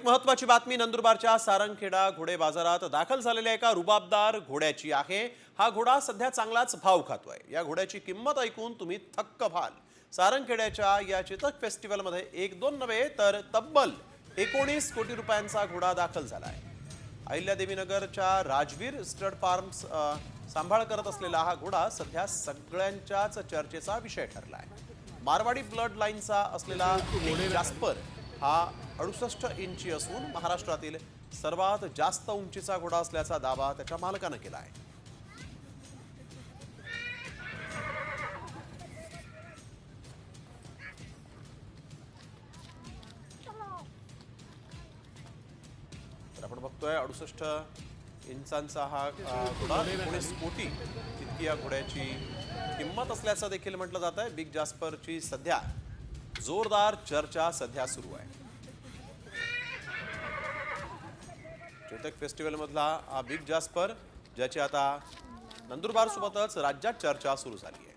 एक महत्त्वाची बातमी नंदुरबारच्या सारंगखेडा घोडे बाजारात दाखल झालेल्या एका रुबाबदार घोड्याची आहे। हा घोडा सध्या चांगलाच भाव खातोय। या घोड्याची किंमत ऐकून तुम्ही थक्क व्हाल। सारंगखेड्याच्या या चितक फेस्टिवलमध्ये एक दोन नव्हे तर तब्बल 19 कोटी रुपयांचा घोडा दाखल झालाय। अहिल्यादेवीनगरच्या राजवीर स्टड फार्म्स सांभाळ करत असलेला हा घोडा सध्या सगळ्यांच्याच चर्चेचा विषय ठरलाय। मारवाडी ब्लड लाईनचा असलेला जास्पर हा 68 इंची असून महाराष्ट्रातील सर्वात जास्त उंचीचा घोडा असल्याचा दावा त्याच्या मालकाने केला आहे। तर आपण बघतोय 68 इंचांचा हा घोडा 19 कोटी इतकी या घोड्याची किंमत असल्याचं देखील म्हटलं जात आहे। बिग जास्परची सध्या जोरदार चर्चा सध्या सुरू आहे। चितक फेस्टिवल मधला हा बिग जास्पर ज्याची आता नंदुरबार सोबतच राज्यात चर्चा सुरू झाली आहे।